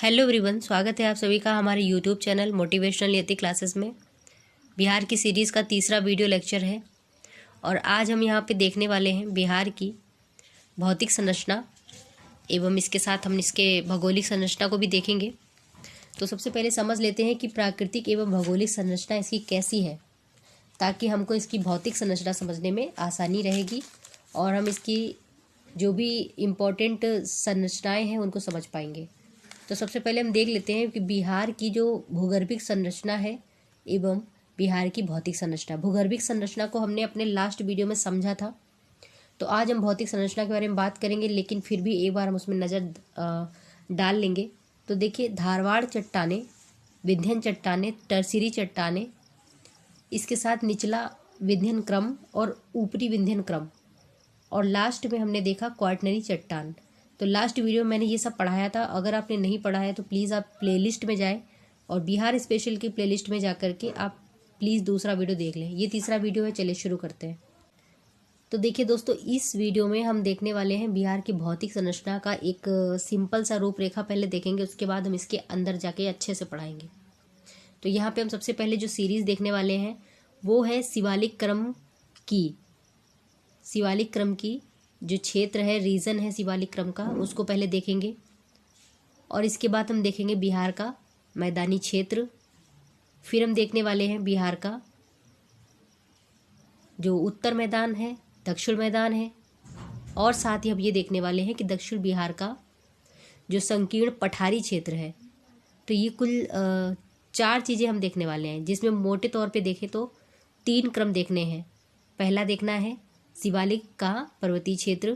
Hello everyone, स्वागत है आप सभी का हमारे यूट्यूब चैनल मोटिवेशनल यति क्लासेस में। बिहार की सीरीज़ का तीसरा वीडियो लेक्चर है और आज हम यहाँ पे देखने वाले हैं बिहार की भौतिक संरचना एवं इसके साथ हम इसके भौगोलिक संरचना को भी देखेंगे। तो सबसे पहले समझ लेते हैं कि प्राकृतिक एवं भौगोलिक संरचना इसकी कैसी है, ताकि हमको इसकी भौतिक संरचना समझने में आसानी रहेगी और हम इसकी जो भी इम्पोर्टेंट संरचनाएँ हैं उनको समझ पाएंगे। तो सबसे पहले हम देख लेते हैं कि बिहार की जो भूगर्भिक संरचना है एवं बिहार की भौतिक संरचना। भूगर्भिक संरचना को हमने अपने लास्ट वीडियो में समझा था, तो आज हम भौतिक संरचना के बारे में बात करेंगे, लेकिन फिर भी एक बार हम उसमें नज़र डाल लेंगे। तो देखिए, धारवाड़ चट्टानें, विंध्यन चट्टानें, टर्सीरी चट्टानें, इसके साथ निचला विंध्यन क्रम और ऊपरी विंध्यन क्रम, और लास्ट में हमने देखा क्वार्टनरी चट्टान। तो लास्ट वीडियो में मैंने ये सब पढ़ाया था। अगर आपने नहीं पढ़ा है तो प्लीज़ आप प्लेलिस्ट में जाएं और बिहार स्पेशल की प्लेलिस्ट में जा कर के आप प्लीज़ दूसरा वीडियो देख लें। ये तीसरा वीडियो है, चलिए शुरू करते हैं। तो देखिए दोस्तों, इस वीडियो में हम देखने वाले हैं बिहार की भौतिक संरचना का एक सिंपल सा रूपरेखा पहले देखेंगे, उसके बाद हम इसके अंदर जाके अच्छे से पढ़ाएंगे। तो यहाँ पर हम सबसे पहले जो सीरीज़ देखने वाले हैं वो है शिवालिक क्रम की जो क्षेत्र है, रीजन है शिवालिक क्रम का, उसको पहले देखेंगे। और इसके बाद हम देखेंगे बिहार का मैदानी क्षेत्र। फिर हम देखने वाले हैं बिहार का जो उत्तर मैदान है, दक्षिण मैदान है, और साथ ही हम ये देखने वाले हैं कि दक्षिण बिहार का जो संकीर्ण पठारी क्षेत्र है। तो ये कुल 4 चीज़ें हम देखने वाले हैं, जिसमें मोटे तौर पे देखें तो 3 क्रम देखने हैं। पहला देखना है शिवालिक का पर्वतीय क्षेत्र,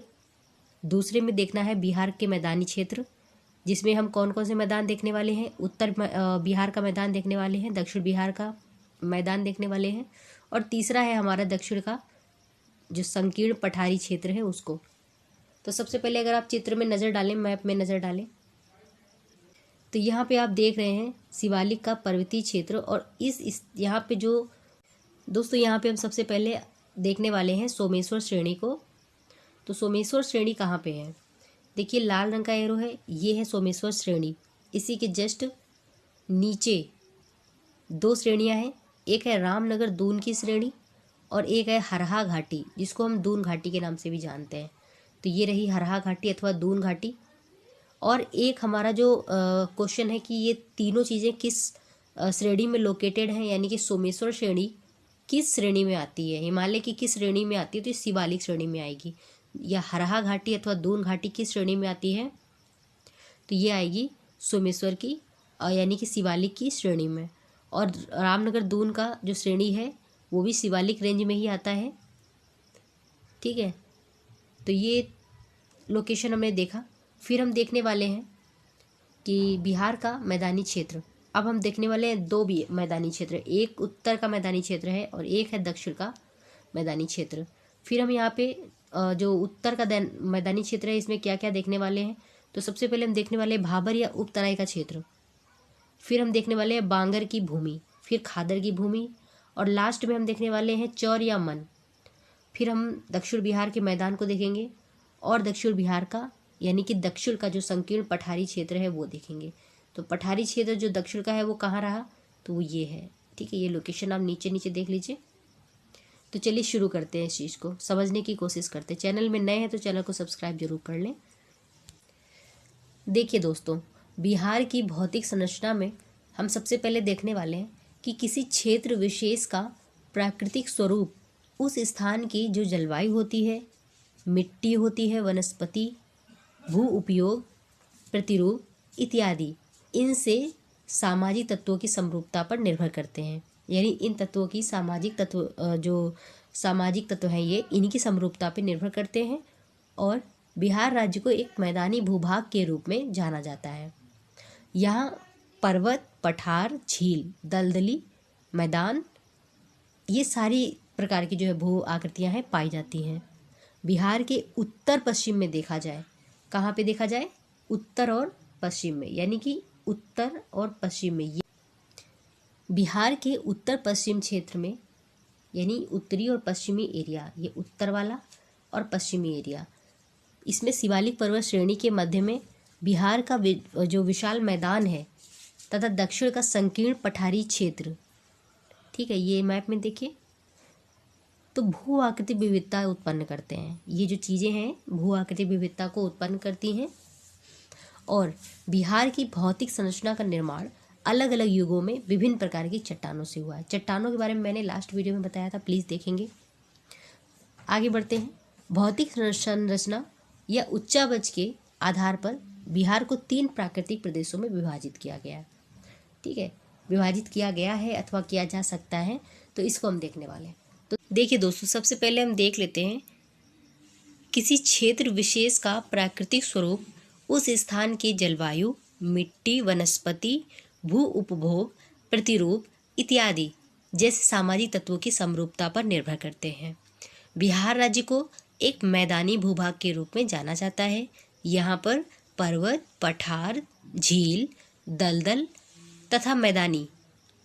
दूसरे में देखना है बिहार के मैदानी क्षेत्र, जिसमें हम कौन कौन से मैदान देखने वाले हैं। उत्तर बिहार का मैदान देखने वाले हैं, दक्षिण बिहार का मैदान देखने वाले हैं, और तीसरा है हमारा दक्षिण का जो संकीर्ण पठारी क्षेत्र है उसको। तो सबसे पहले अगर आप चित्र में नज़र डालें, मैप में नज़र डालें, तो यहाँ पे आप देख रहे हैं शिवालिक का पर्वतीय क्षेत्र। और इस यहाँ पे जो दोस्तों, यहाँ पे हम सबसे पहले देखने वाले हैं सोमेश्वर श्रेणी को। तो सोमेश्वर श्रेणी कहाँ पे है? देखिए, लाल रंग का एरो है, ये है सोमेश्वर श्रेणी। इसी के जस्ट नीचे 2 श्रेणियाँ हैं, एक है रामनगर दून की श्रेणी और एक है हरहा घाटी, जिसको हम दून घाटी के नाम से भी जानते हैं। तो ये रही हरहा घाटी अथवा दून घाटी। और एक हमारा जो क्वेश्चन है कि ये तीनों चीज़ें किस श्रेणी में लोकेटेड हैं, यानी कि सोमेश्वर श्रेणी किस श्रेणी में आती है, हिमालय की किस श्रेणी में आती है, तो ये शिवालिक श्रेणी में आएगी। या हरहा घाटी अथवा दून घाटी किस श्रेणी में आती है, तो ये आएगी सोमेश्वर की यानी कि शिवालिक की श्रेणी में। और रामनगर दून का जो श्रेणी है वो भी शिवालिक रेंज में ही आता है। ठीक है, तो ये लोकेशन हमने देखा। फिर हम देखने वाले हैं कि बिहार का मैदानी क्षेत्र। अब हम देखने वाले हैं 2 भी मैदानी क्षेत्र, एक उत्तर का मैदानी क्षेत्र है और एक है दक्षिण का मैदानी क्षेत्र। फिर हम यहाँ पे जो उत्तर का मैदानी क्षेत्र है इसमें क्या क्या देखने वाले हैं, तो सबसे पहले हम देखने वाले हैं भाबर या उपतराई का क्षेत्र। फिर हम देखने वाले हैं बांगर की भूमि, फिर खादर की भूमि, और लास्ट में हम देखने वाले हैं चौर या मन। फिर हम दक्षिण बिहार के मैदान को देखेंगे और दक्षिण बिहार का यानी कि दक्षिण का जो संकीर्ण पठारी क्षेत्र है वो देखेंगे। तो पठारी क्षेत्र जो दक्षिण का है वो कहाँ रहा, तो वो ये है। ठीक है, ये लोकेशन आप नीचे नीचे देख लीजिए। तो चलिए शुरू करते हैं, इस चीज़ को समझने की कोशिश करते हैं। चैनल में नए हैं तो चैनल को सब्सक्राइब जरूर कर लें। देखिए दोस्तों, बिहार की भौतिक संरचना में हम सबसे पहले देखने वाले हैं कि किसी क्षेत्र विशेष का प्राकृतिक स्वरूप, उस स्थान की जो जलवायु होती है, मिट्टी होती है, वनस्पति, भू उपयोग, प्रतिरूप इत्यादि, इनसे सामाजिक तत्वों की समरूपता पर निर्भर करते हैं। यानी इन तत्वों की जो सामाजिक तत्व हैं ये इनकी समरूपता पर निर्भर करते हैं। और बिहार राज्य को एक मैदानी भूभाग के रूप में जाना जाता है। यहाँ पर्वत, पठार, झील, दलदली मैदान, ये सारी प्रकार की जो है भू आकृतियाँ हैं पाई जाती हैं। बिहार के उत्तर पश्चिम में देखा जाए, कहाँ पे देखा जाए, उत्तर और पश्चिम में, यानी कि उत्तर और पश्चिम में, ये बिहार के उत्तर पश्चिम क्षेत्र में, यानी उत्तरी और पश्चिमी एरिया, ये उत्तर वाला और पश्चिमी एरिया, इसमें शिवालिक पर्वत श्रेणी के मध्य में बिहार का जो विशाल मैदान है तथा दक्षिण का संकीर्ण पठारी क्षेत्र, ठीक है, ये मैप में देखिए, तो भू आकृतिक विविधता उत्पन्न करते हैं। ये जो चीज़ें हैं भू आकृतिक विविधता को उत्पन्न करती हैं। और बिहार की भौतिक संरचना का निर्माण अलग अलग युगों में विभिन्न प्रकार की चट्टानों से हुआ है। चट्टानों के बारे में मैंने लास्ट वीडियो में बताया था, प्लीज़ देखेंगे। आगे बढ़ते हैं। भौतिक संरचना या उच्चावच के आधार पर बिहार को 3 प्राकृतिक प्रदेशों में विभाजित किया गया है। ठीक है, विभाजित किया गया है अथवा किया जा सकता है, तो इसको हम देखने वाले हैं। तो देखिए दोस्तों, सबसे पहले हम देख लेते हैं किसी क्षेत्र विशेष का प्राकृतिक स्वरूप उस स्थान के जलवायु, मिट्टी, वनस्पति, भू उपभोग, प्रतिरूप इत्यादि जैसे सामाजिक तत्वों की समरूपता पर निर्भर करते हैं। बिहार राज्य को एक मैदानी भूभाग के रूप में जाना जाता है। यहाँ पर पर्वत, पठार, झील, दलदल तथा मैदानी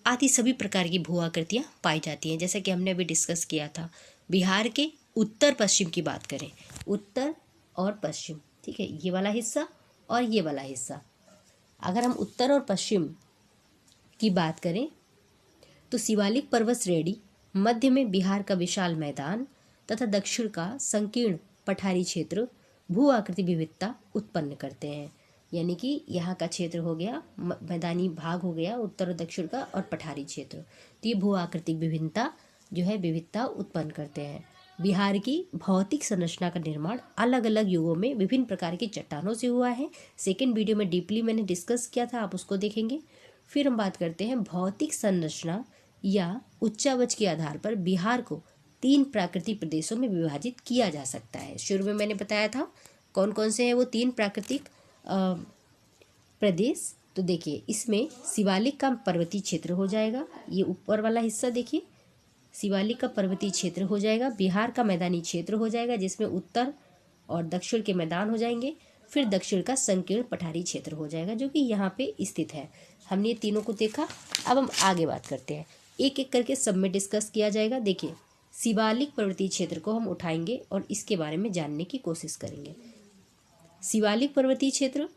आदि सभी प्रकार की भू आकृतियाँ पाई जाती हैं। जैसा कि हमने अभी डिस्कस किया था, बिहार के उत्तर पश्चिम की बात करें, उत्तर और पश्चिम, ठीक है, ये वाला हिस्सा और ये वाला हिस्सा। अगर हम उत्तर और पश्चिम की बात करें तो शिवालिक पर्वत श्रेणी, मध्य में बिहार का विशाल मैदान तथा दक्षिण का संकीर्ण पठारी क्षेत्र भू आकृति विविधता उत्पन्न करते हैं। यानी कि यहाँ का क्षेत्र हो गया, मैदानी भाग हो गया उत्तर और दक्षिण का, और पठारी क्षेत्र, तो ये भू आकृतिक विभिन्नता जो है विविधता उत्पन्न करते हैं। बिहार की भौतिक संरचना का निर्माण अलग अलग युगों में विभिन्न प्रकार की चट्टानों से हुआ है। सेकेंड वीडियो में डीपली मैंने डिस्कस किया था, आप उसको देखेंगे। फिर हम बात करते हैं भौतिक संरचना या उच्चावच के आधार पर बिहार को 3 प्राकृतिक प्रदेशों में विभाजित किया जा सकता है। शुरू में मैंने बताया था कौन कौन से हैं वो 3 प्राकृतिक प्रदेश। तो देखिए, इसमें शिवालिक का पर्वतीय क्षेत्र हो जाएगा, ये ऊपर वाला हिस्सा देखिए, शिवालिक का पर्वतीय क्षेत्र हो जाएगा। बिहार का मैदानी क्षेत्र हो जाएगा, जिसमें उत्तर और दक्षिण के मैदान हो जाएंगे। फिर दक्षिण का संकीर्ण पठारी क्षेत्र हो जाएगा, जो कि यहाँ पे स्थित है। हमने ये तीनों को देखा। अब हम आगे बात करते हैं, एक एक करके सब में डिस्कस किया जाएगा। देखिए, शिवालिक पर्वतीय क्षेत्र को हम उठाएंगे और इसके बारे में जानने की कोशिश करेंगे। शिवालिक पर्वतीय क्षेत्र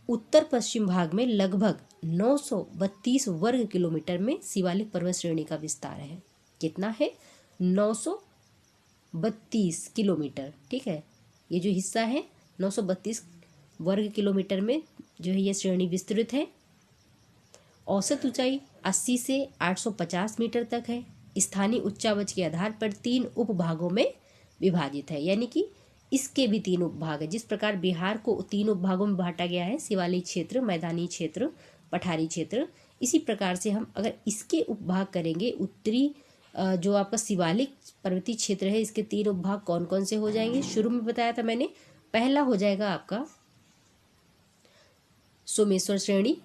उत्तर पश्चिम भाग में लगभग 932 वर्ग किलोमीटर में शिवालिक पर्वत श्रेणी का विस्तार है। कितना है? 932 किलोमीटर, ठीक है। ये जो हिस्सा है 932 वर्ग किलोमीटर में जो है ये श्रेणी विस्तृत है। औसत ऊंचाई 80 से 850 मीटर तक है। स्थानीय उच्चावच के आधार पर 3 उपभागों में विभाजित है, यानी कि इसके भी 3 उपभाग है। जिस प्रकार बिहार को 3 उपभागों में बांटा गया है, शिवालिक क्षेत्र, मैदानी क्षेत्र, पठारी क्षेत्र, इसी प्रकार से हम अगर इसके उपभाग करेंगे, उत्तरी जो आपका शिवालिक पर्वतीय क्षेत्र है, इसके 3 उपभाग कौन कौन से हो जाएंगे? शुरू में बताया था मैंने, पहला हो जाएगा आपका सोमेश्वर श्रेणी,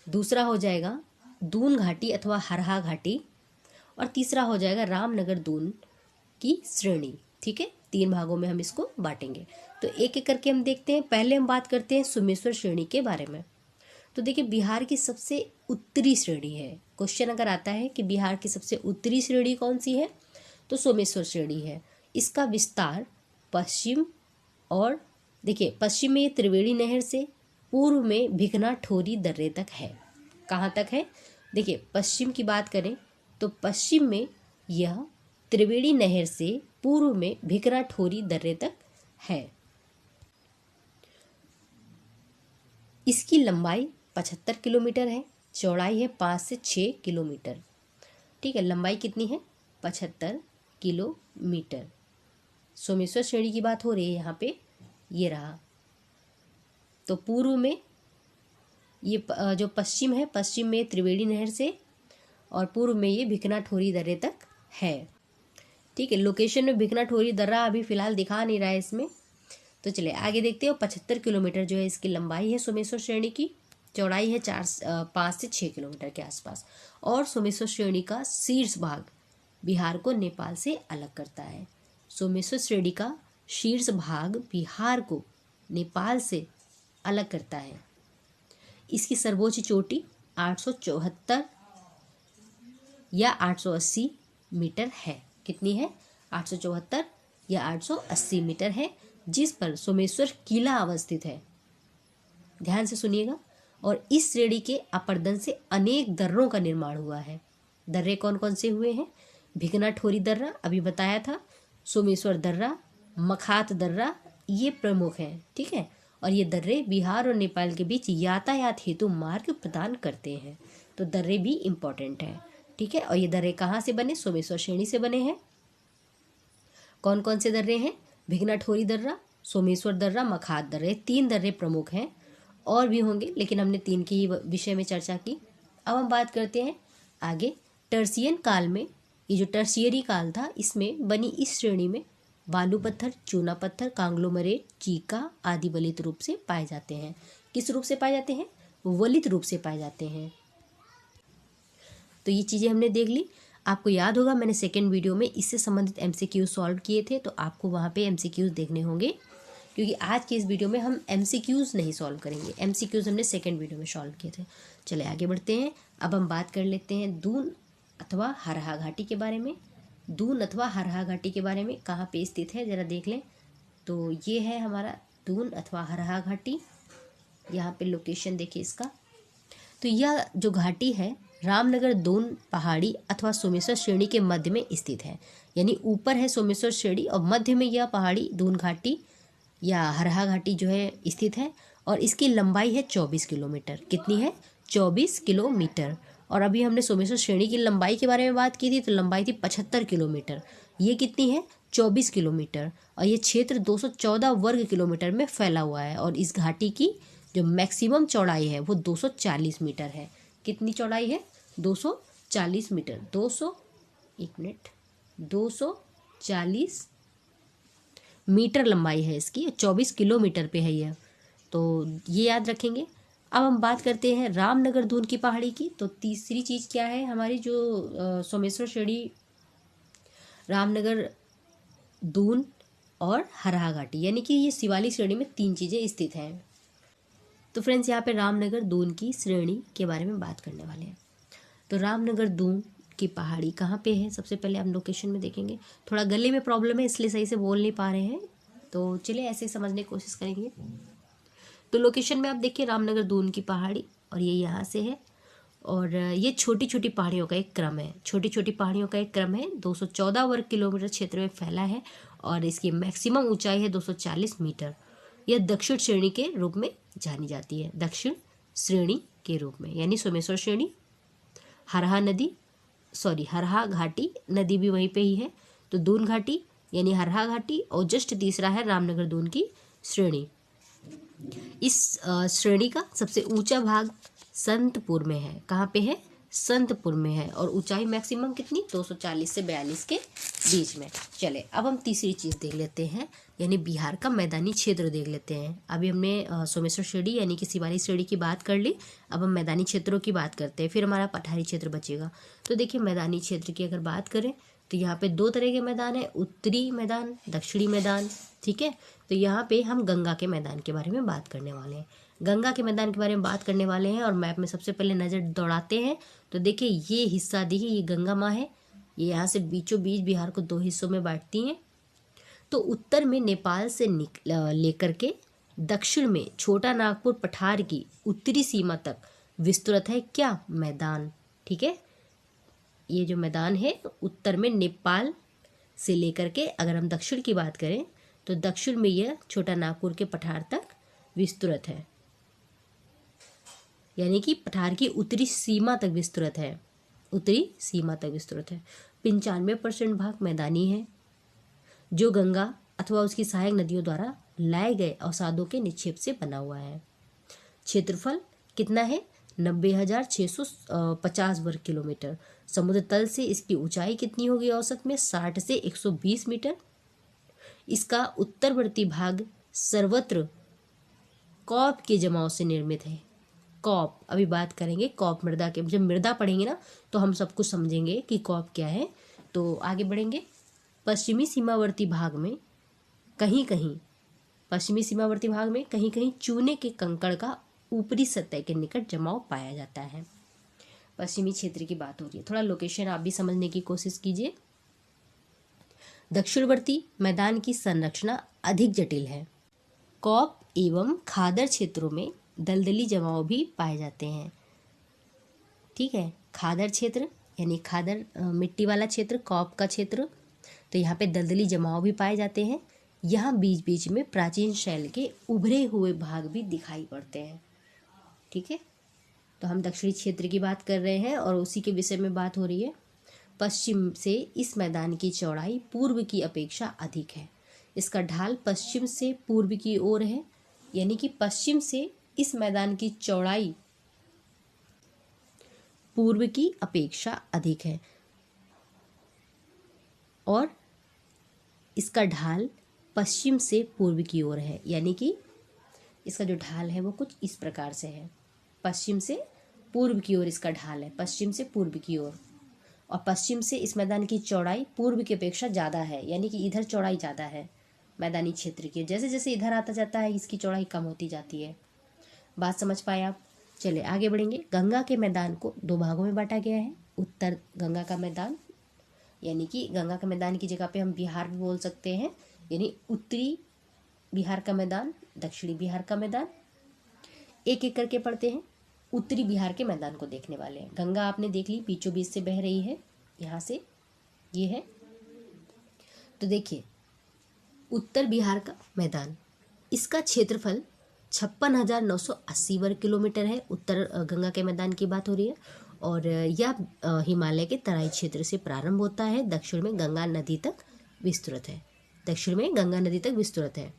दूसरा हो जाएगा दून घाटी अथवा हरहा घाटी, और तीसरा हो जाएगा रामनगर दून की श्रेणी। ठीक है, 3 भागों में हम इसको बांटेंगे। तो एक एक करके हम देखते हैं। पहले हम बात करते हैं सोमेश्वर श्रेणी के बारे में। तो देखिए, बिहार की सबसे उत्तरी श्रेणी है। क्वेश्चन अगर आता है कि बिहार की सबसे उत्तरी श्रेणी कौन सी है, तो सोमेश्वर श्रेणी है। इसका विस्तार पश्चिम, और देखिए पश्चिम में त्रिवेणी नहर से, पूर्व में भिकना ठोरी दर्रे तक है। कहाँ तक है? देखिए, पश्चिम की बात करें तो पश्चिम में यह त्रिवेणी नहर से पूर्व में भिकना ठोरी दर्रे तक है। इसकी लंबाई 75 किलोमीटर है, चौड़ाई है 5 से 6 किलोमीटर। ठीक है, लंबाई कितनी है? 75 किलोमीटर। सोमेश्वर श्रेणी की बात हो रही है यहाँ पे, ये रहा। तो पूर्व में ये जो पश्चिम है, पश्चिम में त्रिवेणी नहर से, और पूर्व में ये भिकना ठोरी दर्रे तक है। ठीक है, लोकेशन में भिकना ठोरी दर्रा अभी फिलहाल दिखा नहीं रहा है इसमें। तो चलिए आगे देखते हो। 75 किलोमीटर जो है इसकी लंबाई है सोमेश्वर श्रेणी की, चौड़ाई है 5 से 6 किलोमीटर के आसपास। और सोमेश्वर श्रेणी का शीर्ष भाग बिहार को नेपाल से अलग करता है। सोमेश्वर श्रेणी का शीर्ष भाग बिहार को नेपाल से अलग करता है। इसकी सर्वोच्च चोटी 874 या 880 मीटर है। कितनी है? 874 या 880 मीटर है। जिस पर सोमेश्वर किला अवस्थित है। ध्यान से सुनिएगा। और इस श्रेणी के अपर्दन से अनेक दर्रों का निर्माण हुआ है। दर्रे कौन कौन से हुए हैं? भिगना ठोरी दर्रा अभी बताया था, सोमेश्वर दर्रा, मखात दर्रा, ये प्रमुख हैं। ठीक है। और ये दर्रे बिहार और नेपाल के बीच यातायात हेतु मार्ग प्रदान करते हैं। तो दर्रे भी इम्पोर्टेंट है। ठीक है। और ये दर्रे कहाँ से बने? सोमेश्वर श्रेणी से बने हैं। कौन कौन से दर्रे हैं? भिगना ठोरी दर्रा, सोमेश्वर दर्रा, मखात दर्रे, 3 दर्रे प्रमुख हैं। और भी होंगे लेकिन हमने 3 के ही विषय में चर्चा की। अब हम बात करते हैं आगे। टर्सियन काल में, ये जो टर्सियरी काल था, इसमें बनी इस श्रेणी में बालू पत्थर, चूना पत्थर, कांग्लोमरेट, चीका आदि वलित रूप से पाए जाते हैं। किस रूप से पाए जाते हैं? वलित रूप से पाए जाते हैं। तो ये चीज़ें हमने देख ली। आपको याद होगा मैंने सेकेंड वीडियो में इससे संबंधित MCQ सॉल्व किए थे, तो आपको वहाँ पे MCQs देखने होंगे, क्योंकि आज के इस वीडियो में हम MCQs नहीं सॉल्व करेंगे। MCQs हमने सेकेंड वीडियो में सॉल्व किए थे। चले आगे बढ़ते हैं। अब हम बात कर लेते हैं दून अथवा हरहा घाटी के बारे में। दून अथवा हरहा घाटी के बारे में कहाँ पे स्थित है ज़रा देख लें। तो ये है हमारा दून अथवा हरहा घाटी। यहाँ पे लोकेशन देखिए इसका। तो यह जो घाटी है रामनगर दून पहाड़ी अथवा सोमेश्वर श्रेणी के मध्य में स्थित है। यानी ऊपर है सोमेश्वर श्रेणी और मध्य में यह पहाड़ी दून घाटी या हरहा घाटी जो है स्थित है। और इसकी लंबाई है 24 किलोमीटर। कितनी है? 24 किलोमीटर। और अभी हमने सोमेश्वर श्रेणी की लंबाई के बारे में बात की थी, तो लंबाई थी 75 किलोमीटर। ये कितनी है? 24 किलोमीटर। और ये क्षेत्र 214 वर्ग किलोमीटर में फैला हुआ है। और इस घाटी की जो मैक्सिमम चौड़ाई है वो 240 मीटर है। कितनी चौड़ाई है? 240 मीटर। 240 मीटर लंबाई है इसकी। 24 किलोमीटर पे है यह, तो ये याद रखेंगे। अब हम बात करते हैं रामनगर दून की पहाड़ी की। तो तीसरी चीज़ क्या है हमारी, जो सोमेश्वर श्रेणी, रामनगर दून और हरहा घाटी, यानी कि ये शिवालिक श्रेणी में 3 चीज़ें स्थित हैं। तो फ्रेंड्स यहाँ पे रामनगर दून की श्रेणी के बारे में बात करने वाले हैं। तो रामनगर दून की पहाड़ी कहाँ पे है? सबसे पहले हम लोकेशन में देखेंगे। थोड़ा गले में प्रॉब्लम है इसलिए सही से बोल नहीं पा रहे हैं, तो चलिए ऐसे समझने की कोशिश करेंगे। तो लोकेशन में आप देखिए रामनगर दून की पहाड़ी, और ये यहाँ से है। और ये छोटी छोटी पहाड़ियों का एक क्रम है। छोटी छोटी पहाड़ियों का एक क्रम है। 214 वर्ग किलोमीटर क्षेत्र में फैला है और इसकी मैक्सिमम ऊंचाई है 240 मीटर। यह दक्षिण श्रेणी के रूप में जानी जाती है। दक्षिण श्रेणी के रूप में, यानी सोमेश्वर श्रेणी, हरहा घाटी नदी भी वहीं पे ही है। तो दून घाटी यानी हरहा घाटी, और जस्ट तीसरा है रामनगर दून की श्रेणी। इस श्रेणी का सबसे ऊंचा भाग संतपुर में है। कहाँ पे है? संतपुर में है। और ऊंचाई मैक्सिमम कितनी? 240 से 42 के बीच में। चले अब हम तीसरी चीज़ देख लेते हैं, यानी बिहार का मैदानी क्षेत्र देख लेते हैं। अभी हमने सोमेश्वर श्रेणी यानी कि शिवालिक श्रेणी की बात कर ली। अब हम मैदानी क्षेत्रों की बात करते हैं, फिर हमारा पठारी क्षेत्र बचेगा। तो देखिए मैदानी क्षेत्र की अगर बात करें तो यहाँ पे 2 तरह के मैदान है, उत्तरी मैदान, दक्षिणी मैदान। ठीक है। तो यहाँ पे हम गंगा के मैदान के बारे में बात करने वाले हैं। गंगा के मैदान के बारे में बात करने वाले हैं। और मैप में सबसे पहले नज़र दौड़ाते हैं तो देखिए ये हिस्सा देखिए, ये गंगा माँ है। ये यहाँ से बीचों बीच बिहार को 2 हिस्सों में बांटती हैं। तो उत्तर में नेपाल से लेकर के दक्षिण में छोटा नागपुर पठार की उत्तरी सीमा तक विस्तृत है क्या? मैदान। ठीक है। ये जो मैदान है उत्तर में नेपाल से लेकर के, अगर हम दक्षिण की बात करें तो दक्षिण में यह छोटा नागपुर के पठार तक विस्तृत है, यानी कि पठार की उत्तरी सीमा तक विस्तृत है। उत्तरी सीमा तक विस्तृत है। 95% भाग मैदानी है, जो गंगा अथवा उसकी सहायक नदियों द्वारा लाए गए अवसादों के निक्षेप से बना हुआ है। क्षेत्रफल कितना है? 90,650 वर्ग किलोमीटर। समुद्र तल से इसकी ऊंचाई कितनी होगी औसत में? 60 से 120 मीटर। इसका उत्तरवर्ती भाग सर्वत्र कॉप के जमाव से निर्मित है। कॉप, अभी बात करेंगे कॉप मृदा के। जब मृदा पढ़ेंगे ना तो हम सब कुछ समझेंगे कि कॉप क्या है। तो आगे बढ़ेंगे। पश्चिमी सीमावर्ती भाग में कहीं कहीं चूने के कंकड़ का ऊपरी सतह के निकट जमाव पाया जाता है। पश्चिमी क्षेत्र की बात हो रही है। थोड़ा लोकेशन आप भी समझने की कोशिश कीजिए। दक्षिणवर्ती मैदान की संरचना अधिक जटिल है। कॉप एवं खादर क्षेत्रों में दलदली जमाव भी पाए जाते हैं। ठीक है, खादर क्षेत्र यानी खादर मिट्टी वाला क्षेत्र, कॉप का क्षेत्र, तो यहाँ पे दलदली जमाव भी पाए जाते हैं। यहाँ बीच बीच में प्राचीन शैल के उभरे हुए भाग भी दिखाई पड़ते हैं। ठीक है, तो हम दक्षिणी क्षेत्र की बात कर रहे हैं और उसी के विषय में बात हो रही है। पश्चिम से इस मैदान की चौड़ाई पूर्व की अपेक्षा अधिक है। इसका ढाल पश्चिम से पूर्व की ओर है, यानी कि पश्चिम से इस मैदान की चौड़ाई पूर्व की अपेक्षा अधिक है और इसका ढाल पश्चिम से पूर्व की ओर है, यानी कि इसका जो ढाल है वो कुछ इस प्रकार से है। पश्चिम से पूर्व की ओर इसका ढाल है, पश्चिम से पूर्व की ओर, और पश्चिम से इस मैदान की चौड़ाई पूर्व की अपेक्षा ज़्यादा है, यानी कि इधर चौड़ाई ज़्यादा है मैदानी क्षेत्र की। जैसे जैसे इधर आता जाता है इसकी चौड़ाई कम होती जाती है। बात समझ पाए आप? चलिए आगे बढ़ेंगे। गंगा के मैदान को दो भागों में बांटा गया है। उत्तर गंगा का मैदान, यानी कि गंगा के मैदान की जगह पे हम बिहार भी बोल सकते हैं, यानी उत्तरी बिहार का मैदान, दक्षिणी बिहार का मैदान, एक एक करके पढ़ते हैं। उत्तरी बिहार के मैदान को देखने वाले हैं। गंगा आपने देख ली बीचों बीच से बह रही है, यहाँ से ये है। तो देखिए उत्तर बिहार का मैदान, इसका क्षेत्रफल 56,980 वर्ग किलोमीटर है। उत्तर गंगा के मैदान की बात हो रही है और यह हिमालय के तराई क्षेत्र से प्रारंभ होता है, दक्षिण में गंगा नदी तक विस्तृत है। दक्षिण में गंगा नदी तक विस्तृत है,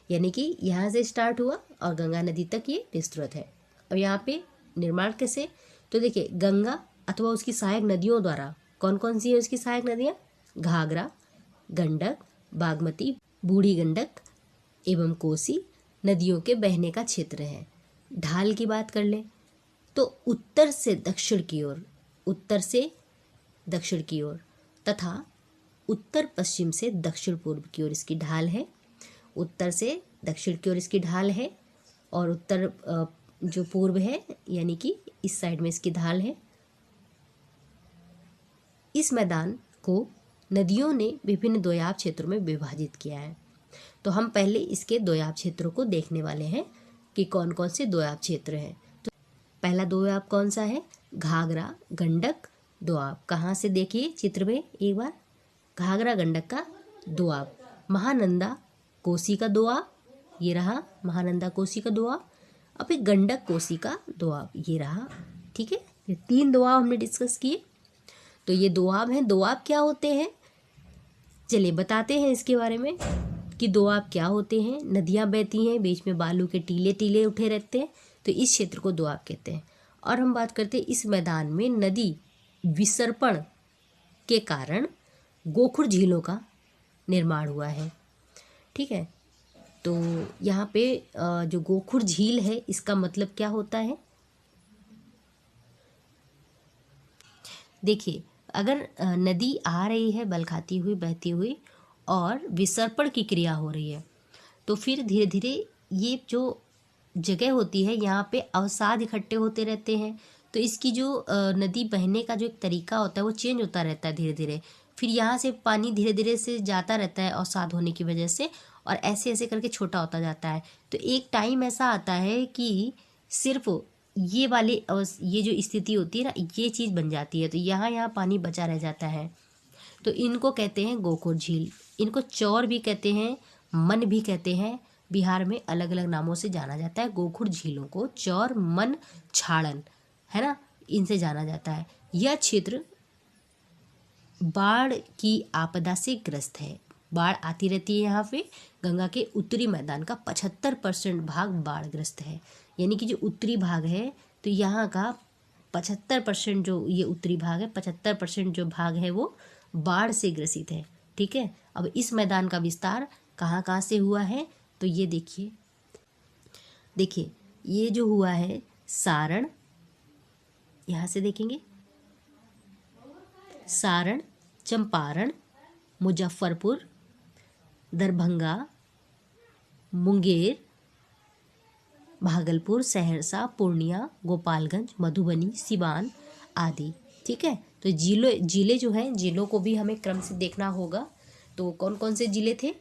यानी कि यहाँ से स्टार्ट हुआ और गंगा नदी तक ये विस्तृत है। अब यहाँ पे निर्माण कैसे? तो देखिए गंगा अथवा उसकी सहायक नदियों द्वारा, कौन कौन सी है उसकी सहायक नदियाँ? घाघरा, गंडक, बागमती, बूढ़ी गंडक एवं कोसी नदियों के बहने का क्षेत्र है। ढाल की बात कर लें तो उत्तर से दक्षिण की ओर, उत्तर से दक्षिण की ओर तथा उत्तर पश्चिम से दक्षिण पूर्व की ओर इसकी ढाल है। उत्तर से दक्षिण की ओर इसकी ढाल है और उत्तर जो पूर्व है यानी कि इस साइड में इसकी ढाल है। इस मैदान को नदियों ने विभिन्न दोयाब क्षेत्रों में विभाजित किया है। तो हम पहले इसके दोयाब क्षेत्रों को देखने वाले हैं कि कौन कौन से दोयाब क्षेत्र हैं। तो पहला दोयाब कौन सा है? घाघरा गंडक दोआब। कहाँ से देखिए चित्र में एक बार, घाघरा गंडक का दोआब। महानंदा कोसी का दोआब, ये रहा महानंदा कोसी का दोआब। अब एक गंडक कोसी का दोआब, ये रहा। ठीक है, ये तीन दोआब हमने डिस्कस किए। तो ये दोआब हैं। दोआब क्या होते हैं? चलिए बताते हैं इसके बारे में कि दोआब क्या होते हैं। नदियाँ बहती हैं, बीच में बालू के टीले टीले उठे रहते हैं, तो इस क्षेत्र को दोआब कहते हैं। और हम बात करते हैं इस मैदान में नदी विसर्पण के कारण गोखुर झीलों का निर्माण हुआ है। ठीक है, तो यहाँ पे जो गोखुर झील है इसका मतलब क्या होता है? देखिए अगर नदी आ रही है बल खाती हुई बहती हुई और विसर्पण की क्रिया हो रही है, तो फिर धीरे धीरे ये जो जगह होती है यहाँ पे अवसाद इकट्ठे होते रहते हैं। तो इसकी जो नदी बहने का जो एक तरीका होता है वो चेंज होता रहता है धीरे धीरे। फिर यहाँ से पानी धीरे धीरे से जाता रहता है अवसाद होने की वजह से, और ऐसे ऐसे करके छोटा होता जाता है। तो एक टाइम ऐसा आता है कि सिर्फ ये वाली ये जो स्थिति होती है ना, ये चीज़ बन जाती है, तो यहाँ पानी बचा रह जाता है। तो इनको कहते हैं गोखुर झील। इनको चौर भी कहते हैं, मन भी कहते हैं। बिहार में अलग अलग नामों से जाना जाता है गोखुर झीलों को, चौर, मन, छाड़न, है ना, इनसे जाना जाता है। यह क्षेत्र बाढ़ की आपदा से ग्रस्त है। बाढ़ आती रहती है यहाँ पे। गंगा के उत्तरी मैदान का 75% भाग बाढ़ग्रस्त है, यानी कि जो उत्तरी भाग है तो यहाँ का 75% जो ये उत्तरी भाग है, 75% जो भाग है वो बाढ़ से ग्रसित है। ठीक है, अब इस मैदान का विस्तार कहाँ कहाँ से हुआ है? तो ये देखिए ये जो हुआ है सारण, यहाँ से देखेंगे सारण, चंपारण, मुजफ्फरपुर, दरभंगा, मुंगेर, भागलपुर, सहरसा, पूर्णिया, गोपालगंज, मधुबनी, सिवान आदि। ठीक है, तो जिले जो हैं जिलों को भी हमें क्रम से देखना होगा। तो कौन कौन से जिले थे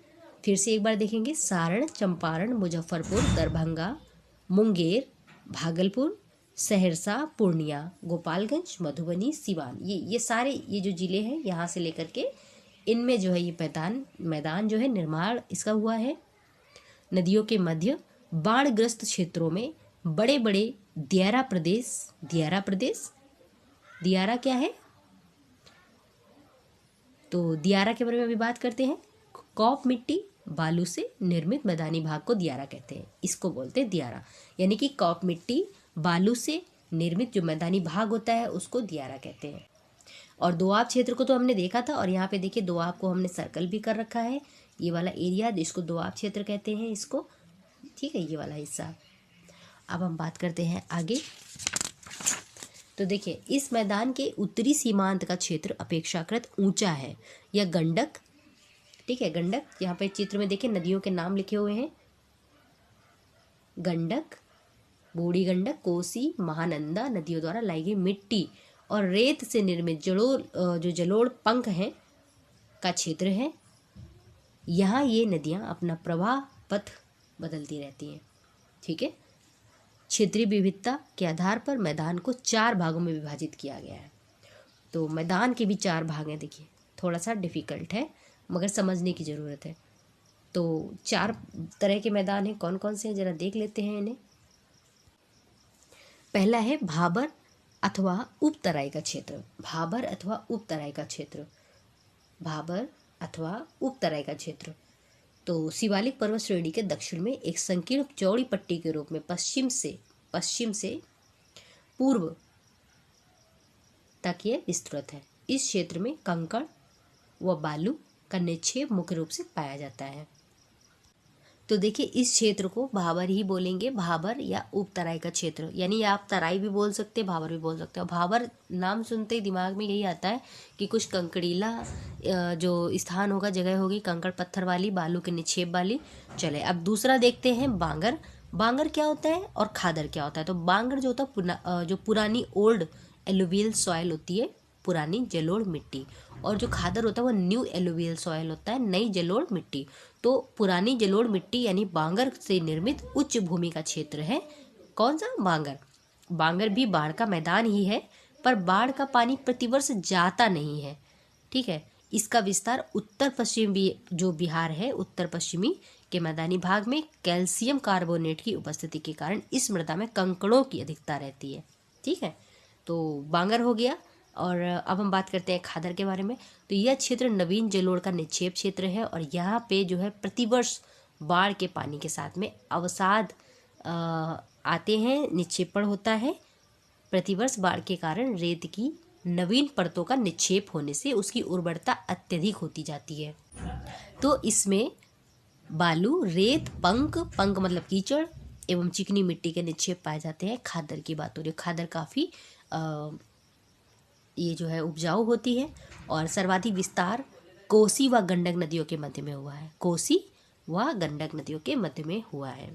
फिर से एक बार देखेंगे। सारण, चंपारण, मुजफ्फरपुर, दरभंगा, मुंगेर, भागलपुर, सहरसा, पूर्णिया, गोपालगंज, मधुबनी, सिवान। ये सारे ये जो जिले हैं यहाँ से लेकर के इनमें जो है ये मैदान जो है निर्माण इसका हुआ है। नदियों के मध्य बाढ़ग्रस्त क्षेत्रों में बड़े बड़े दियारा क्या है, तो दियारा के बारे में अभी बात करते हैं। कॉप मिट्टी बालू से निर्मित मैदानी भाग को दियारा कहते हैं, इसको बोलते हैं दियारा। यानी कि कॉप मिट्टी बालू से निर्मित जो मैदानी भाग होता है उसको दियारा कहते हैं। और दोआब क्षेत्र को तो हमने देखा था, और यहाँ पे देखिए दोआब को हमने सर्कल भी कर रखा है, ये वाला एरिया जिसको दोआब क्षेत्र कहते हैं इसको, ठीक है, ये वाला हिस्सा। अब हम बात करते हैं आगे। तो देखिए इस मैदान के उत्तरी सीमांत का क्षेत्र अपेक्षाकृत ऊंचा है। यह गंडक, ठीक है, गंडक, यहाँ पे चित्र में देखिए नदियों के नाम लिखे हुए हैं। गंडक, बूढ़ी गंडक, कोसी, महानंदा नदियों द्वारा लाई गई मिट्टी और रेत से निर्मित जलोढ़ पंख हैं का क्षेत्र है। यहाँ ये नदियाँ अपना प्रवाह पथ बदलती रहती हैं, ठीक है। क्षेत्रीय विविधता के आधार पर मैदान को 4 भागों में विभाजित किया गया है। तो मैदान के भी 4 भाग हैं, देखिए थोड़ा सा डिफ़िकल्ट है मगर समझने की ज़रूरत है। तो 4 तरह के मैदान हैं, कौन कौन से हैं ज़रा देख लेते हैं इन्हें। पहला है भाबर अथवा उपतराई का क्षेत्र। भाबर अथवा उपतराई का क्षेत्र, भाबर अथवा उपतराई का क्षेत्र तो शिवालिक पर्वत श्रेणी के दक्षिण में एक संकीर्ण चौड़ी पट्टी के रूप में पश्चिम से पूर्व तक ये विस्तृत है। इस क्षेत्र में कंकड़ व बालू का निक्षेप मुख्य रूप से पाया जाता है। तो देखिए इस क्षेत्र को भाबर ही बोलेंगे, भाबर या उपतराई का क्षेत्र, यानी आप तराई भी बोल सकते हैं, भाबर भी बोल सकते हो। भाबर नाम सुनते ही दिमाग में यही आता है कि कुछ कंकड़ीला जो स्थान होगा, जगह होगी कंकड़ पत्थर वाली, बालू के निक्षेप वाली। चले अब दूसरा देखते हैं बांगर। बांगर क्या होता है और खादर क्या होता है। तो बांगर जो होता है जो पुरानी ओल्ड एलुवियल सॉइल होती है, पुरानी जलोढ़ मिट्टी, और जो खादर होता है वो न्यू एलुवियल सॉइल होता है, नई जलोढ़ मिट्टी। तो पुरानी जलोढ़ मिट्टी यानी बांगर से निर्मित उच्च भूमि का क्षेत्र है कौन सा, बांगर। बांगर भी बाढ़ का मैदान ही है, पर बाढ़ का पानी प्रतिवर्ष जाता नहीं है, ठीक है। इसका विस्तार उत्तर पश्चिम भी जो बिहार है, उत्तर पश्चिमी के मैदानी भाग में कैल्शियम कार्बोनेट की उपस्थिति के कारण इस मृदा में कंकड़ों की अधिकता रहती है, ठीक है। तो बांगर हो गया। और अब हम बात करते हैं खादर के बारे में। तो यह क्षेत्र नवीन जलोढ़ का निक्षेप क्षेत्र है और यहाँ पे जो है प्रतिवर्ष बाढ़ के पानी के साथ में अवसाद आते हैं, निक्षेपण होता है। प्रतिवर्ष बाढ़ के कारण रेत की नवीन परतों का निक्षेप होने से उसकी उर्वरता अत्यधिक होती जाती है। तो इसमें बालू, रेत, पंख मतलब कीचड़ एवं चिकनी मिट्टी के निक्षेप पाए जाते हैं। खादर की बात हो रही है, खादर काफ़ी ये जो है उपजाऊ होती है और सर्वाधिक विस्तार कोसी व गंडक नदियों के मध्य में हुआ है, कोसी व गंडक नदियों के मध्य में हुआ है।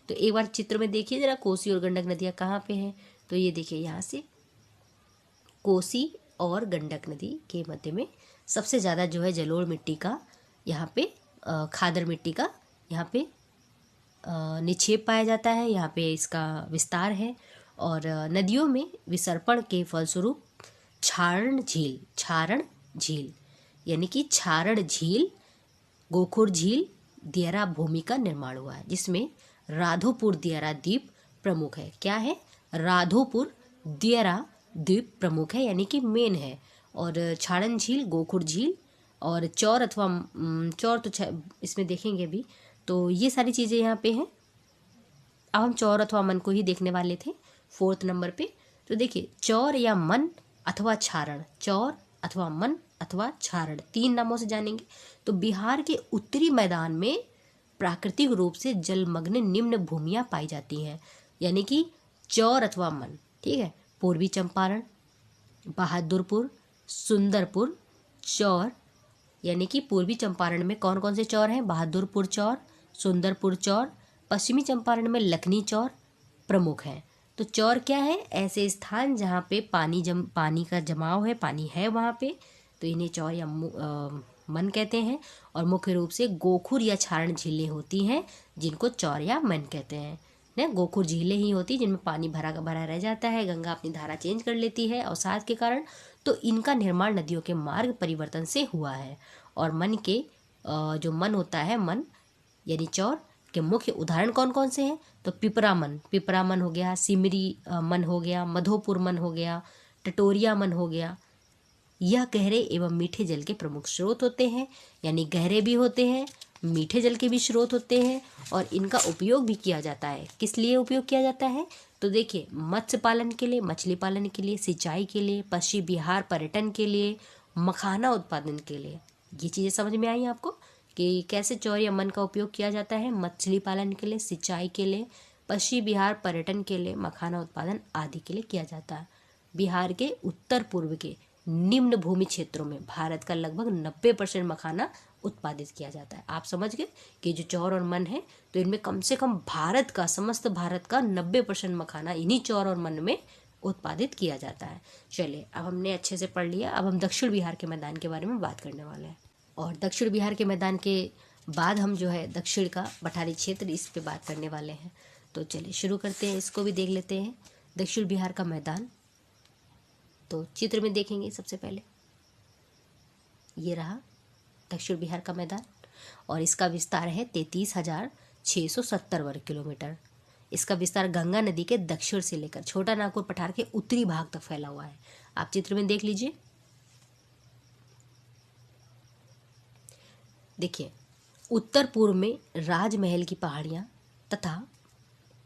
तो एक बार चित्र में देखिए जरा कोसी और गंडक नदियाँ कहाँ पे हैं। तो ये देखिए यहाँ से कोसी और गंडक नदी के मध्य में सबसे ज़्यादा जो है जलोढ़ मिट्टी का यहाँ पे खादर मिट्टी का यहाँ पे निक्षेप पाया जाता है, यहाँ पे इसका विस्तार है। और नदियों में विसर्पण के फलस्वरूप क्षारण झील यानी कि क्षारण झील, गोखुर झील, दियारा भूमि का निर्माण हुआ है, जिसमें राधोपुर दियारा द्वीप प्रमुख है। क्या है, राधोपुर दियारा द्वीप प्रमुख है यानी कि मेन है। और क्षारण झील, गोखुर झील और चौर अथवा चौर तो इसमें देखेंगे अभी। तो ये सारी चीज़ें यहाँ पे हैं। अब हम चौर अथवा मन को ही देखने वाले थे 4th नंबर पे। तो देखिए चौर या मन अथवा क्षारण, चौर अथवा मन अथवा क्षारण 3 नामों से जानेंगे। तो बिहार के उत्तरी मैदान में प्राकृतिक रूप से जलमग्न निम्न भूमियाँ पाई जाती हैं, यानी कि चौर अथवा मन, ठीक है। पूर्वी चंपारण, बहादुरपुर, सुंदरपुर चौर, यानी कि पूर्वी चंपारण में कौन कौन से चौर हैं, बहादुरपुर चौर, सुंदरपुर चौर। पश्चिमी चंपारण में लखनी चौर प्रमुख हैं। तो चौर क्या है, ऐसे स्थान जहाँ पे पानी का जमाव है, पानी है वहाँ पे, तो इन्हें चौर या मन कहते हैं, और मुख्य रूप से गोखुर या क्षारण झीलें होती हैं जिनको चौर या मन कहते हैं। ना, गोखुर झीलें ही होती हैं जिनमें पानी भरा का भरा रह जाता है, गंगा अपनी धारा चेंज कर लेती है अवसाद के कारण, तो इनका निर्माण नदियों के मार्ग परिवर्तन से हुआ है। और मन के जो मन होता है, मन यानी चौर के मुख्य उदाहरण कौन कौन से हैं? तो पिपरा मन हो गया, सिमरी मन हो गया, मधोपुर मन हो गया, टटोरिया मन हो गया। यह गहरे एवं मीठे जल के प्रमुख स्रोत होते हैं, यानी गहरे भी होते हैं, मीठे जल के भी स्रोत होते हैं, और इनका उपयोग भी किया जाता है। किस लिए उपयोग किया जाता है? तो देखिए, मत्स्य पालन के लिए, मछली पालन के लिए, सिंचाई के लिए, पश्चिमी बिहार पर्यटन के लिए, मखाना उत्पादन के लिए। ये चीज़ें समझ में आई आपको कि कैसे चौर या मन का उपयोग किया जाता है? मछली पालन के लिए, सिंचाई के लिए, पश्चिमी बिहार पर्यटन के लिए, मखाना उत्पादन आदि के लिए किया जाता है। बिहार के उत्तर पूर्व के निम्न भूमि क्षेत्रों में भारत का लगभग 90% मखाना उत्पादित किया जाता है। आप समझ गए कि जो चौर और मन है, तो इनमें कम से कम भारत का, समस्त भारत का 90% मखाना इन्हीं चौर और मन में उत्पादित किया जाता है। चलिए, अब हमने अच्छे से पढ़ लिया। अब हम दक्षिण बिहार के मैदान के बारे में बात करने वाले हैं, और दक्षिण बिहार के मैदान के बाद हम जो है दक्षिण का पठारी क्षेत्र, इस पे बात करने वाले हैं। तो चलिए शुरू करते हैं, इसको भी देख लेते हैं। दक्षिण बिहार का मैदान, तो चित्र में देखेंगे सबसे पहले, ये रहा दक्षिण बिहार का मैदान, और इसका विस्तार है 33,670 वर्ग किलोमीटर। इसका विस्तार गंगा नदी के दक्षिण से लेकर छोटा नागपुर पठार के उत्तरी भाग तक फैला हुआ है। आप चित्र में देख लीजिए। देखिए, उत्तर पूर्व में राजमहल की पहाड़ियाँ तथा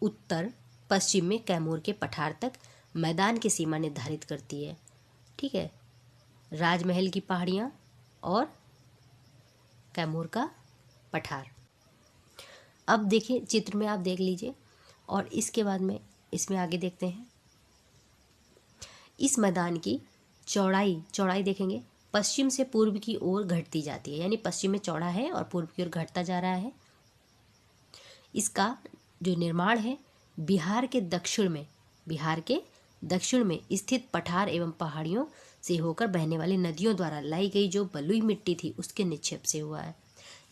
उत्तर पश्चिम में कैमूर के पठार तक मैदान की सीमा निर्धारित करती है। ठीक है, राजमहल की पहाड़ियाँ और कैमूर का पठार। अब देखिए, चित्र में आप देख लीजिए, और इसके बाद में इसमें आगे देखते हैं। इस मैदान की चौड़ाई देखेंगे, पश्चिम से पूर्व की ओर घटती जाती है, यानी पश्चिम में चौड़ा है और पूर्व की ओर घटता जा रहा है। इसका जो निर्माण है बिहार के दक्षिण में स्थित पठार एवं पहाड़ियों से होकर बहने वाली नदियों द्वारा लाई गई जो बलुई मिट्टी थी उसके निक्षेप से हुआ है।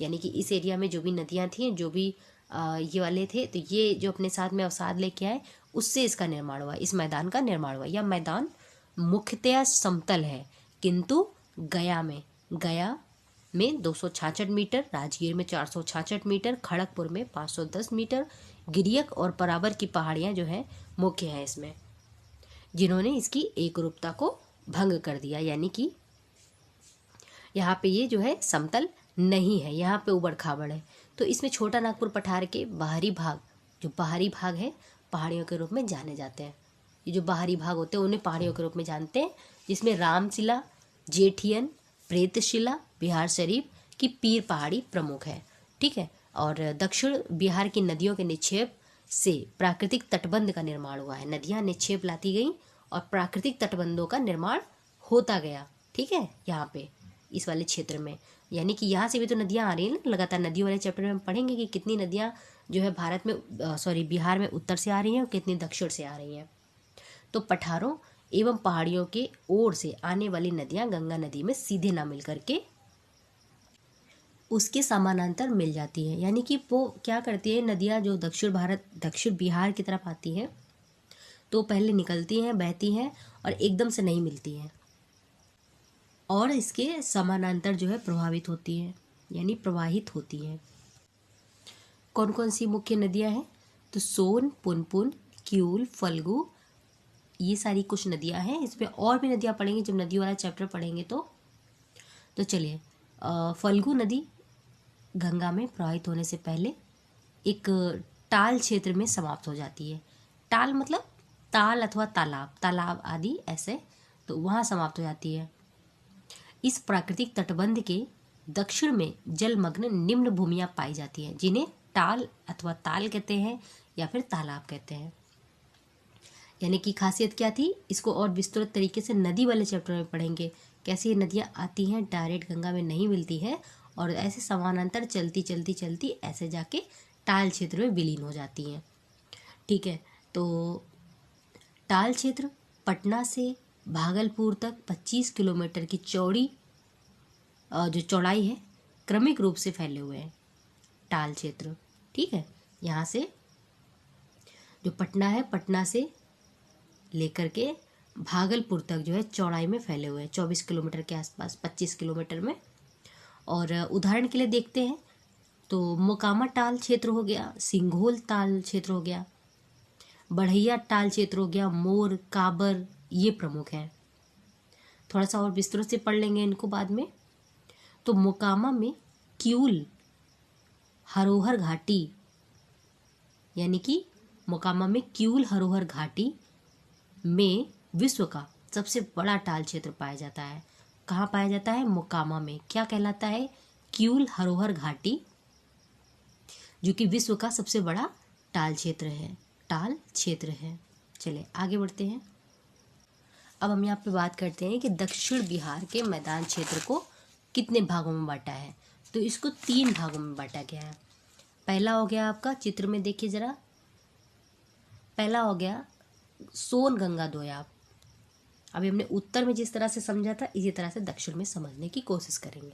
यानी कि इस एरिया में जो भी नदियाँ थी, जो भी ये वाले थे, तो ये जो अपने साथ में अवसाद लेके आए, उससे इसका निर्माण हुआ, इस मैदान का निर्माण हुआ। यह मैदान मुख्यतया समतल है, किंतु गया में 266 मीटर, राजगीर में 466 मीटर, खड़गपुर में 510 मीटर, गिरियक और पराबर की पहाड़ियाँ जो हैं मुख्य हैं इसमें, जिन्होंने इसकी एकरूपता को भंग कर दिया। यानी कि यहाँ पे ये जो है समतल नहीं है, यहाँ पे उबड़ खाबड़ है। तो इसमें छोटा नागपुर पठार के बाहरी भाग है, पहाड़ियों के रूप में जाने जाते हैं। ये जो बाहरी भाग होते हैं उन्हें पहाड़ियों के रूप में जानते हैं, जिसमें रामशिला, जेठियन, प्रेतशिला, बिहार शरीफ की पीर पहाड़ी प्रमुख है। ठीक है, और दक्षिण बिहार की नदियों के निक्षेप से प्राकृतिक तटबंध का निर्माण हुआ है। नदियाँ निक्षेप लाती गई और प्राकृतिक तटबंधों का निर्माण होता गया। ठीक है, यहाँ पे इस वाले क्षेत्र में, यानी कि यहाँ से भी तो नदियाँ आ रही हैं ना, लगातार नदियों वाले चैप्टर में हम पढ़ेंगे कि कितनी नदियाँ जो है बिहार में उत्तर से आ रही हैं और कितनी दक्षिण से आ रही हैं। तो पठारों एवं पहाड़ियों के ओर से आने वाली नदियाँ गंगा नदी में सीधे ना मिल करके उसके समानांतर मिल जाती हैं। यानी कि वो क्या करती है, नदियाँ जो दक्षिण बिहार की तरफ आती हैं, तो पहले निकलती हैं, बहती हैं और एकदम से नहीं मिलती हैं, और इसके समानांतर जो है प्रभावित होती हैं, यानी प्रवाहित होती हैं। कौन कौन सी मुख्य नदियाँ हैं? तो सोन, पुनपुन, क्यूल, फल्गु, ये सारी कुछ नदियाँ हैं। इसमें और भी नदियाँ पढ़ेंगे जब नदी वाला चैप्टर पढ़ेंगे तो चलिए, फल्गु नदी गंगा में प्रवाहित होने से पहले एक टाल क्षेत्र में समाप्त हो जाती है। टाल मतलब ताल अथवा तालाब आदि, ऐसे, तो वहाँ समाप्त हो जाती है। इस प्राकृतिक तटबंध के दक्षिण में जलमग्न निम्न भूमियाँ पाई जाती हैं, जिन्हें टाल अथवा ताल कहते हैं या फिर तालाब कहते हैं। यानी कि खासियत क्या थी, इसको और विस्तृत तरीके से नदी वाले चैप्टर में पढ़ेंगे, कैसे ये नदियाँ आती हैं, डायरेक्ट गंगा में नहीं मिलती है और ऐसे समानांतर चलती ऐसे जाके टाल क्षेत्र में विलीन हो जाती हैं। ठीक है, तो टाल क्षेत्र पटना से भागलपुर तक 25 किलोमीटर की चौड़ी जो चौड़ाई है क्रमिक रूप से फैले हुए हैं टाल क्षेत्र। ठीक है, यहाँ से जो पटना है, पटना से लेकर के भागलपुर तक जो है चौड़ाई में फैले हुए हैं, 24 किलोमीटर के आसपास, 25 किलोमीटर में। और उदाहरण के लिए देखते हैं तो मोकामा टाल क्षेत्र हो गया, सिंघोल टाल क्षेत्र हो गया, बढ़ैया टाल क्षेत्र हो गया, मोर, काबर, ये प्रमुख हैं। थोड़ा सा और विस्तृत से पढ़ लेंगे इनको बाद में। तो मोकामा में क्यूल हरोहर घाटी, यानी कि मोकामा में क्यूल हरोहर घाटी में विश्व का सबसे बड़ा टाल क्षेत्र पाया जाता है। कहाँ पाया जाता है? मोकामा में। क्या कहलाता है? क्यूल हरोहर घाटी, जो कि विश्व का सबसे बड़ा टाल क्षेत्र है, टाल क्षेत्र है। चलिए आगे बढ़ते हैं। अब हम यहाँ पे बात करते हैं कि दक्षिण बिहार के मैदान क्षेत्र को कितने भागों में बांटा है। तो इसको 3 भागों में बांटा गया है। पहला हो गया आपका, चित्र में देखिए जरा, पहला हो गया सोन गंगा दोयाब। अभी हमने उत्तर में जिस तरह से समझा था इसी तरह से दक्षिण में समझने की कोशिश करेंगे।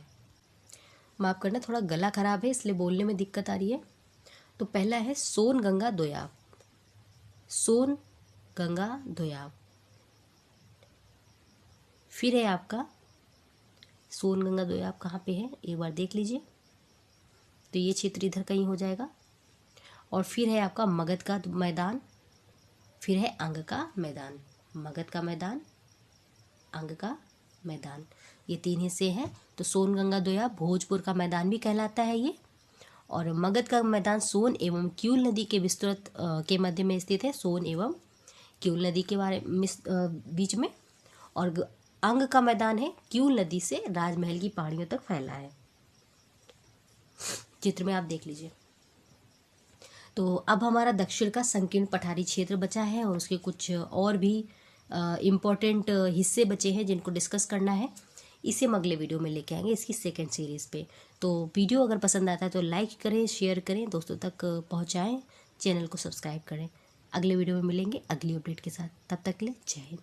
माफ करना, थोड़ा गला खराब है इसलिए बोलने में दिक्कत आ रही है। तो पहला है सोन गंगा दोयाब, सोन गंगा दोयाब। फिर है आपका सोन गंगा दोयाब कहाँ पे है एक बार देख लीजिए, तो ये क्षेत्र इधर कहीं हो जाएगा। और फिर है आपका मगध का मैदान, फिर है अंग का मैदान, मगध का मैदान, अंग का मैदान, ये 3 हिस्से हैं। तो सोन गंगा दोयाब भोजपुर का मैदान भी कहलाता है ये। और मगध का मैदान सोन एवं क्यूल नदी के विस्तृत के मध्य में स्थित है, सोन एवं क्यूल नदी के बीच में। और अंग का मैदान है क्यूल नदी से राजमहल की पहाड़ियों तक फैला है। चित्र में आप देख लीजिए। तो अब हमारा दक्षिण का संकीर्ण पठारी क्षेत्र बचा है और उसके कुछ और भी इम्पोर्टेंट हिस्से बचे हैं जिनको डिस्कस करना है। इसे हम अगले वीडियो में लेके आएंगे इसकी सेकंड सीरीज़ पे। तो वीडियो अगर पसंद आता है तो लाइक करें, शेयर करें, दोस्तों तक पहुंचाएं, चैनल को सब्सक्राइब करें। अगले वीडियो में मिलेंगे अगली अपडेट के साथ, तब तक के लिए जय हिंद।